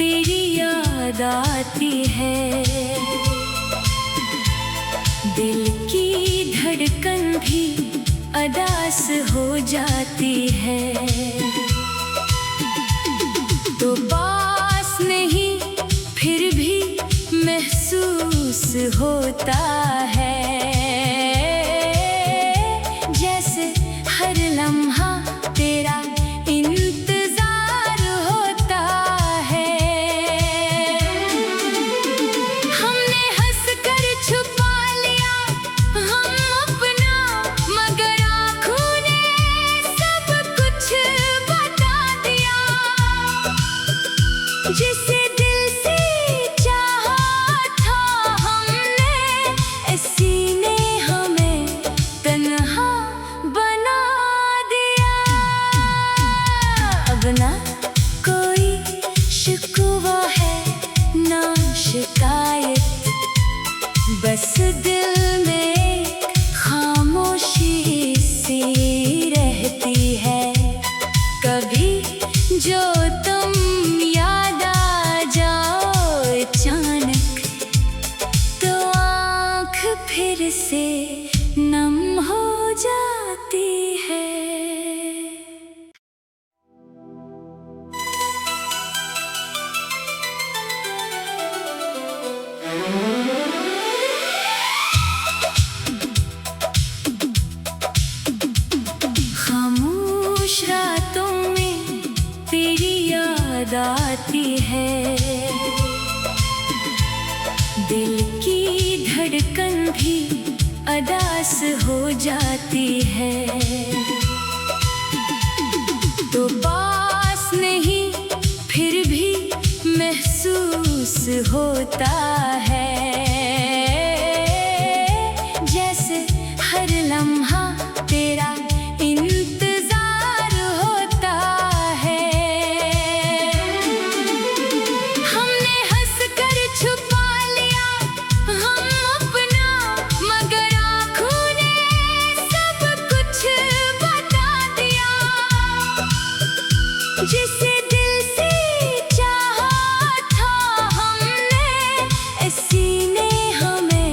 तेरी याद आती है। दिल की धड़कन भी अदास हो जाती है। तो पास नहीं फिर भी महसूस होता है, जैसे हर लम्हा तेरा इंतजार होता है। हमने हंसकर छुपा लिया हम अपना, मगर आँखों ने सब कुछ बता दिया। जिसे दिल से चाहा था हमने, इसी ने हमें तन्हा बना दिया। अब ना कोई शिकवा है ना शिकायत, बस दिल में खामोशी सी रहती है। कभी जो तुम याद आ जाओ अचानक, तो आँख फिर से नम हो जाती है। खामोश रातों में तेरी याद आती है। दिल की धड़कन भी अदास हो जाती है। तो पास नहीं फिर भी महसूस होता है, जैसे हर लम्हा तेरा इंतजार होता है। हमने हंसकर छुपा लिया हम अपना, मगर आँखों ने सब कुछ बता दिया। जिसे दिल से चाहा था हमने, इसी ने हमें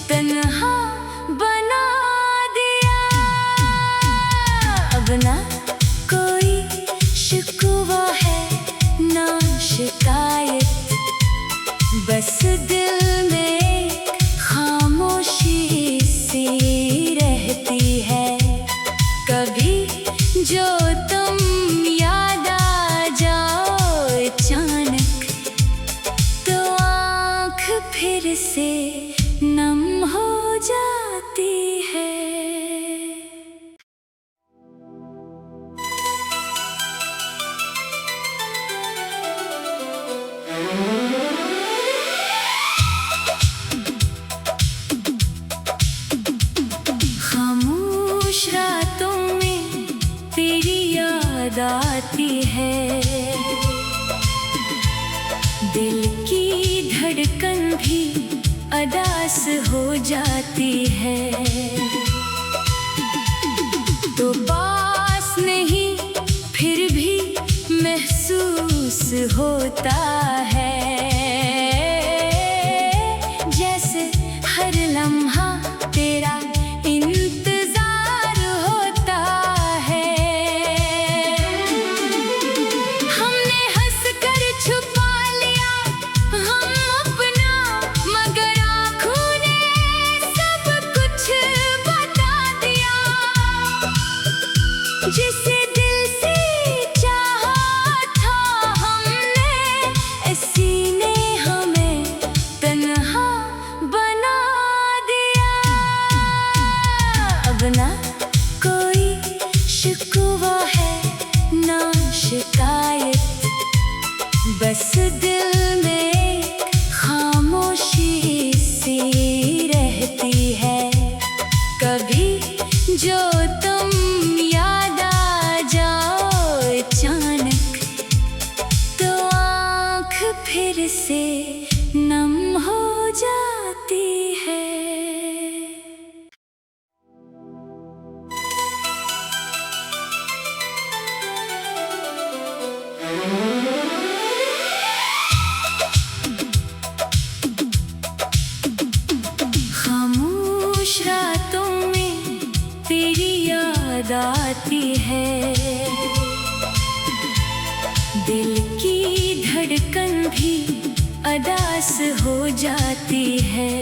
तन्हा बना दिया। अब ना कोई शिकवा है ना शिकायत, बस दिल में खामोशी सी रहती है। कभी जो तुम याद आ जाओ अचानक, तो आँख फिर से नम हो जाती है। खामोश रातों में तेरी याद आती है। दिल की धड़कन भी अदास हो जाती है। तो पास नहीं फिर भी महसूस होता है, जैसे हर लम्हा तेरा इंतजार होता है। हमने हंसकर छुपा लिया हम अपना, मगर आँखों ने सब कुछ बता दिया। जिसे दिल से चाहा था हमने, इसी ने हमें तन्हा बना दिया। अब ना कोई शिकवा है ना शिकायत, बस दिल में खामोशी सी रहती है। कभी जो तुम याद आ जाओ अचानक, तो आँख फिर से नम हो जाती है। आती है। दिल की धड़कन भी अदास हो जाती है।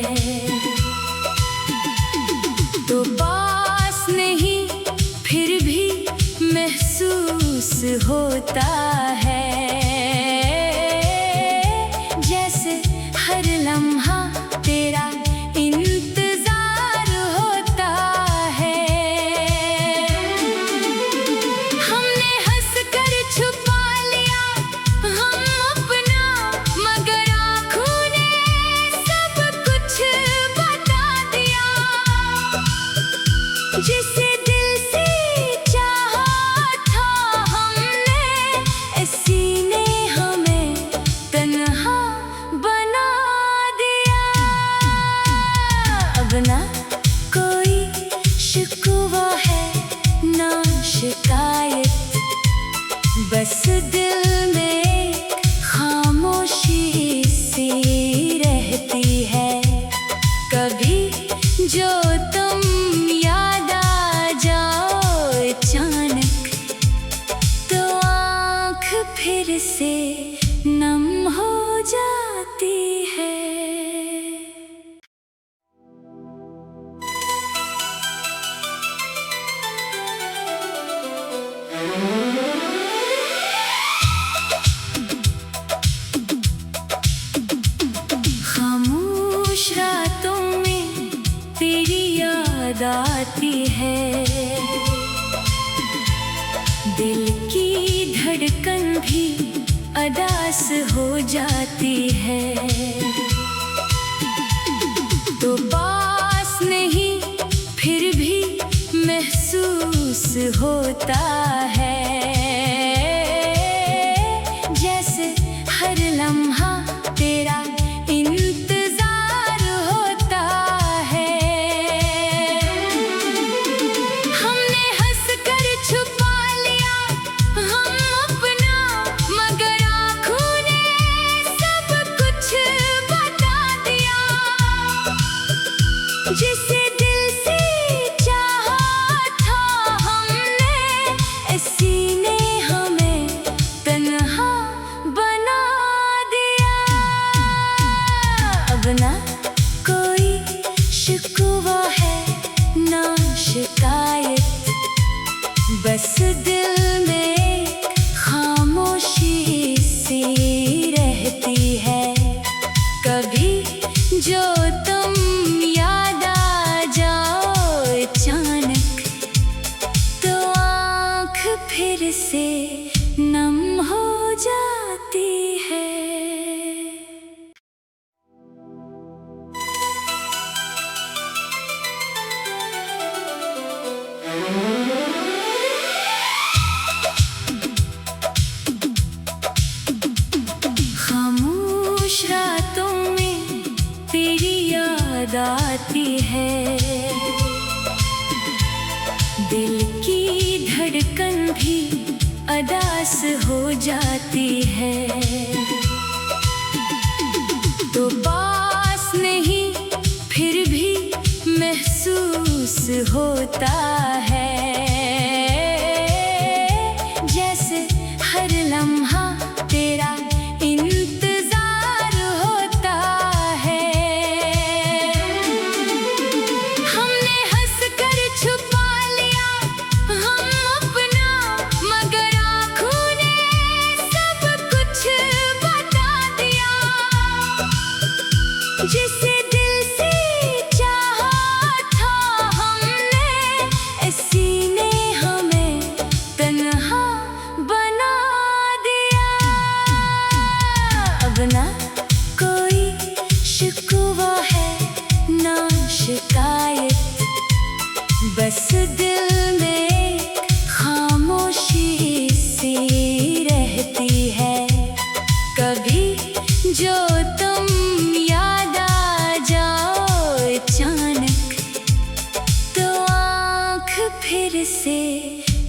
तो पास नहीं फिर भी महसूस होता है, जैसे हर लम्हा तेरा इंतजार होता है। हमने हंस कर छुपा लिया हम अपना, मगर आँखों ने सब कुछ बता दिया। जिसे दिल से चाहा था हमने, इसी ने हमें तन्हा बना दिया। अब ना कोई शिकवा है ना शिकायत, बस दिल में खामोशी सी रहती है। कभी जो तुम याद आ जाओ अचानक, तो आँख फिर से नम हो जाती है। खामोश रातों में तेरी याद आती है। दिल की धड़कन भी अदास हो जाती है। तो पास नहीं फिर भी महसूस होता है, जैसे हर लम्हा तेरा इंतजार होता है। हमने हंस कर छुपा लिया हम अपना, मगर आँखों ने सब कुछ बता दिया। जिसे दिल से चाहा था हमने, इसी ने हमें तन्हा बना दिया। अब ना कोई शिकवा है ना शिकायत, बस दिल में खामोशी सी रहती है। कभी जो तुम याद आ जाओ अचानक, तो आँख फिर से नम हो जाती है। खामोश रातों में तेरी याद आती है। दिल की धड़कन भी अदास हो जाती है। तो पास नहीं फिर भी महसूस होता है, जैसे हर लम्हा तेरा इंतजार होता है। हमने हंस कर छुपा लिया हम अपना, मगर आँखों ने सब कुछ बता दिया। जिसे दिल से चाहा था हमने, इसी ने हमें तन्हा बना दिया। अब ना कोई शिकवा है ना शिकायत, बस दिल में खामोशी सी रहती है। कभी जो तुम याद आ जाओ अचानक, तो आँख फिर से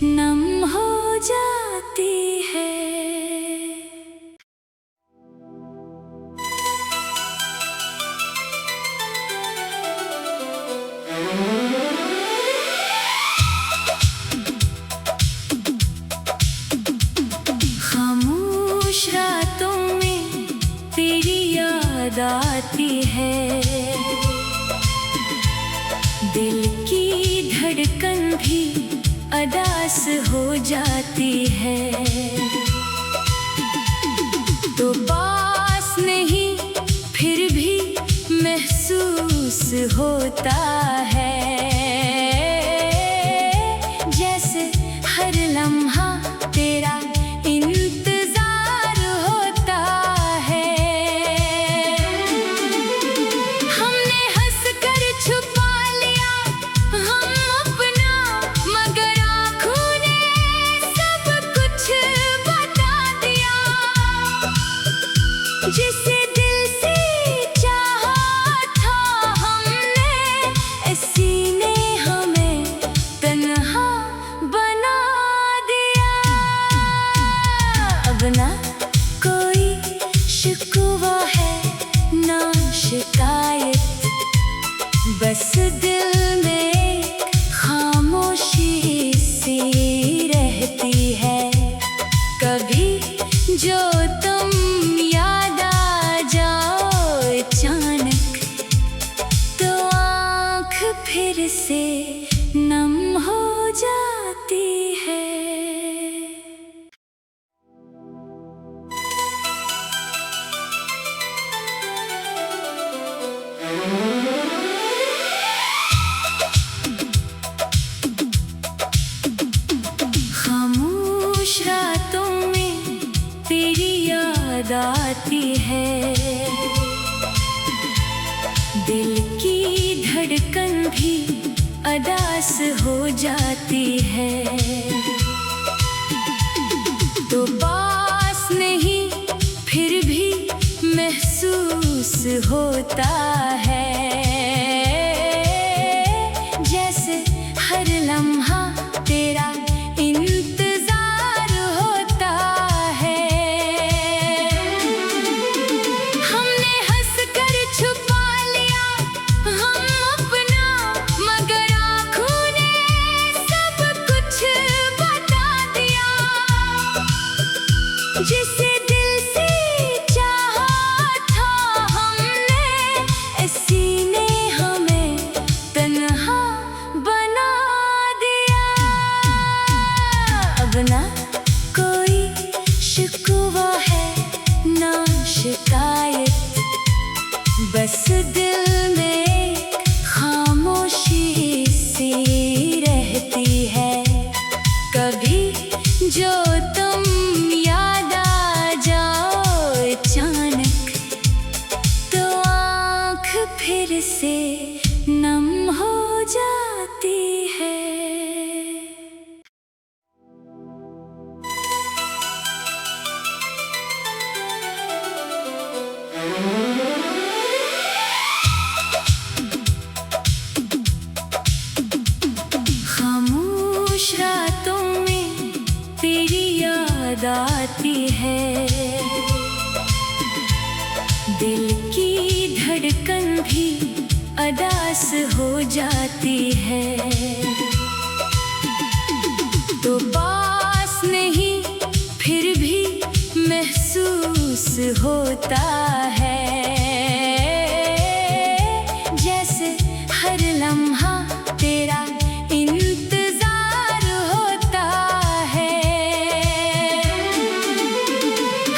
नम हो जाती है। रातों में तेरी याद आती है, दिल की धड़कन भी अदास हो जाती है। तो पास नहीं फिर भी महसूस होता है, जैसे हर लम्हा तेरा इंतजार होता है। हमने हंस कर छुपा लिया हम अपना, मगर आँखों ने सब कुछ बता दिया। जिसे दिल से चाहा था हमने, इसी ने हमें तन्हा बना दिया। अब ना कोई शिकवा है ना शिकायत, बस दिल में खामोशी सी रहती है। कभी जो तुम याद आ जाओ अचानक, तो आँख फिर से नम हो जाती है। खामोश रातों में तेरी याद आती है, दिल की धड़कन भी अदास हो जाती है। तो पास नहीं फिर भी महसूस होता है, जैसे हर लम्हा तेरा इंतजार होता है। हमने हंस कर छुपा लिया हम अपना, मगर आँखों ने सब कुछ बता दिया। जिसे दिल से चाहा था हमने, इसी ने हमें तन्हा बना दिया। अब ना कोई शिकवा है ना शिकायत, बस दिल में खामोशी सी रहती है। कभी जो तुम याद आ जाओ अचानक, तो आँख फिर से नम हो जाती है। खामोश रातों में तेरी याद आती है, दिल की धड़कन भी अदास हो जाती है। तो पास नहीं फिर भी महसूस होता है, जैसे हर लम्हा तेरा इंतजार होता है।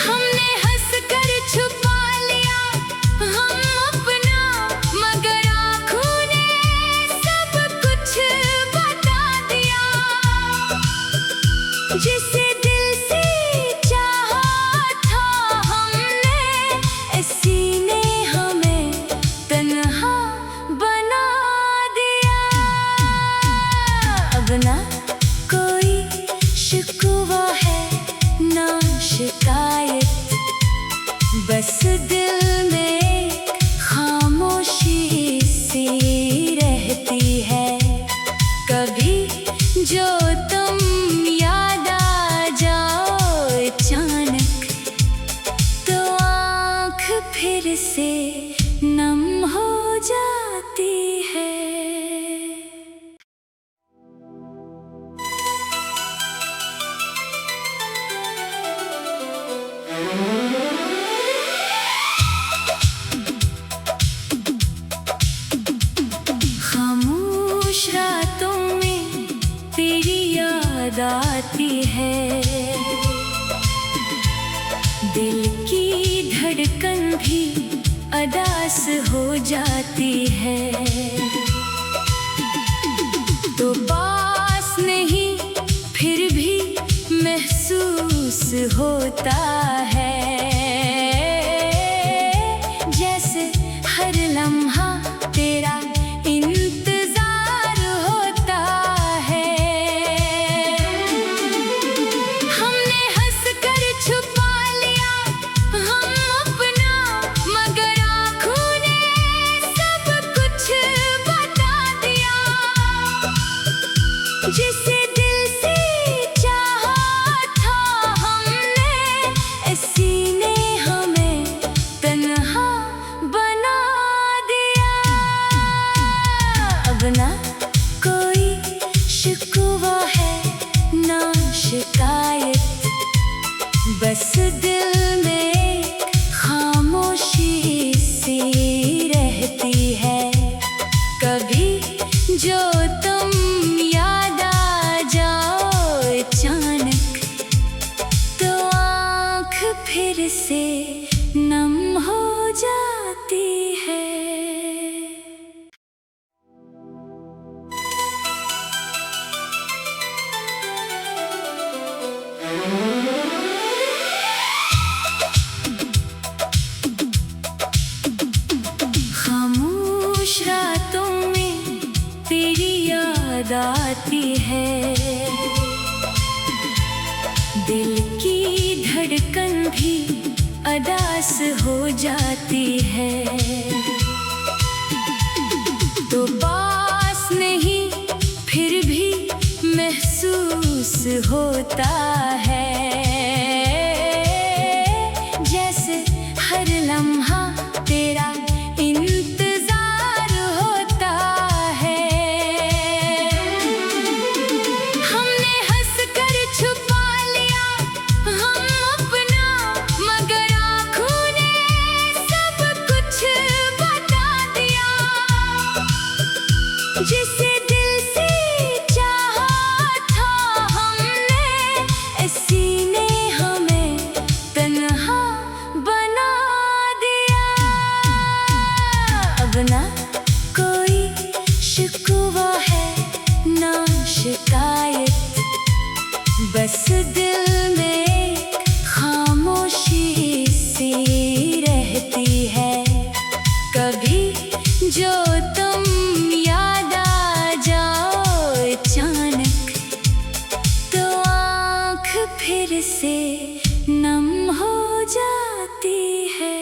हमने हंस कर छुपा लिया हम अपना, मगर आँखों ने सब कुछ बता दिया। जिसे दिल से चाहा था हमने, इसी ने हमें तन्हा बना दिया। अब ना कोई शिकवा है ना शिकायत, बस दिल में खामोशी सी रहती है। कभी जो तुम याद आ जाओ अचानक, तो आँख फिर से नम हो जाती है। खामोश रातों में तेरी याद आती है, दिल की धड़कन भी अदास हो जाती है। तो पास नहीं फिर भी महसूस होता है, जैसे हर लम्हा तेरा इंतजार होता है। हमने हंस कर छुपा लिया हम अपना, मगर आँखों ने सब कुछ बता दिया। जिसे दिल से चाहा था हमने, इसी ने हमें तन्हा बना दिया। अब ना कोई शिकवा है ना शिकायत, बस दिल में खामोशी सी रहती है। कभी जो तुम याद आ जाओ अचानक, तो आँख फिर से नम हो जाती है। खामोश रातों में तेरी याद आती है, दिल की धड़कन भी अदास हो जाती है। तो पास नहीं फिर भी महसूस होता है, जैसे हर लम्हा तेरा इंतजार होता है। हमने हंस कर छुपा लिया हम अपना, मगर आँखों ने सब कुछ बता दिया। जिसे दिल से चाहा था हमने, इसी ने हमें तन्हा बना दिया। अब ना कोई शिकवा है ना शिकायत, बस दिल में खामोशी सी रहती है। कभी जो तुम याद आ जाओ अचानक, तो आँख फिर से नम हो जाती है।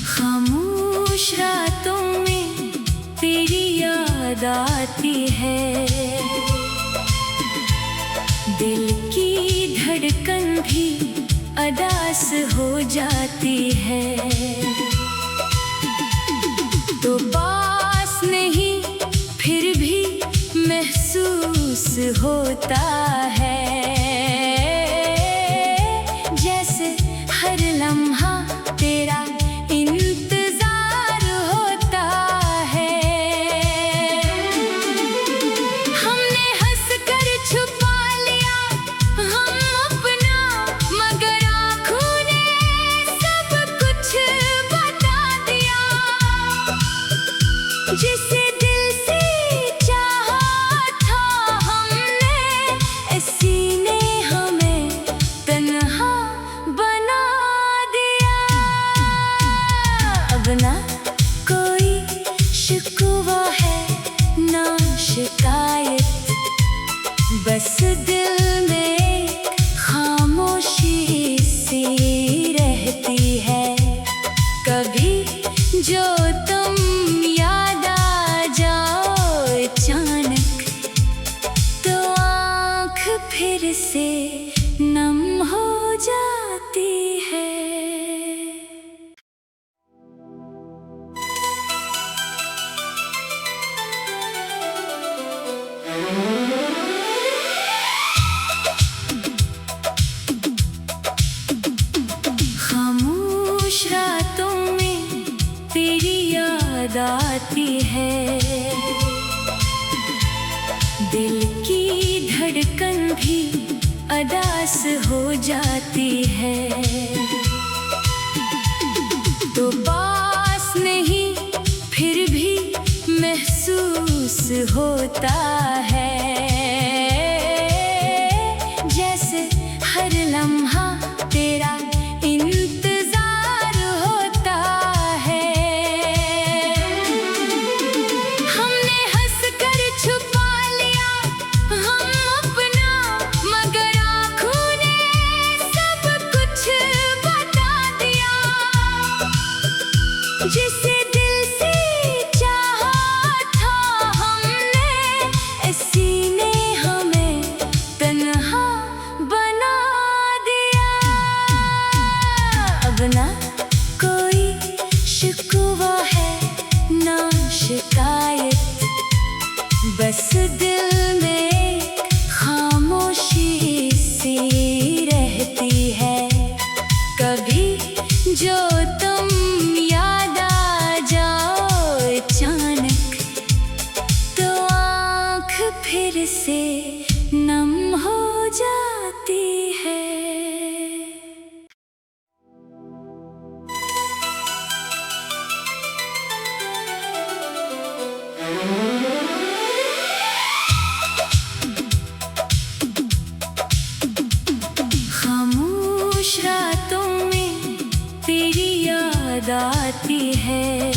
खामोश रातों में तेरी याद आती है, दिल की धड़कन भी अदास हो जाती है। तो पास नहीं फिर भी महसूस होता है, जैसे हर लम्हा तेरा इंतजार होता है। हमने हंस कर छुपा लिया हम अपना, मगर आँखों ने सब कुछ बता दिया। जिसे दिल से चाहा था हमने, इसी ने हमें तन्हा बना दिया। अब ना कोई शिकवा है ना शिकायत, बस दिल में खामोशी सी रहती है। कभी जो तुम याद आ जाओ अचानक, तो आँख फिर से नम हो जाती है। तेरी याद आती है। दिल की धड़कन भी अदास हो जाती है। तो पास नहीं फिर भी महसूस होता है, जैसे हर लम्हा तेरा इंतजार होता है। हमने हंसकर छुपा लिया हम अपना, मगर आँखों ने सब कुछ बता दिया। जिसे दिल से चाहा था हमने, इसी ने हमें तन्हा बना दिया। अब ना कोई शिकवा है ना शिकायत, बस दिल में खामोशी सी रहती है। कभी जो तुम याद आ जाओ अचानक, तो आँख फिर से नम हो जाती है। खामोश रातों में तेरी याद आती है।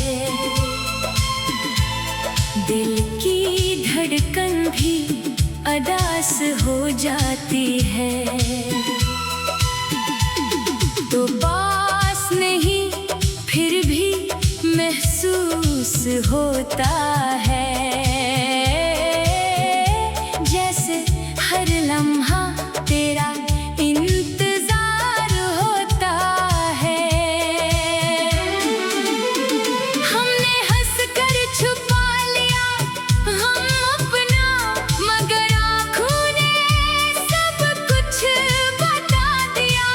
दिल की धड़कन भी अदास हो जाती है। तो पास नहीं फिर भी महसूस होता है, जैसे हर लम्हा तेरा इंतजार होता है। हमने हंसकर छुपा लिया हम अपना, मगर आँखों ने सब कुछ बता दिया।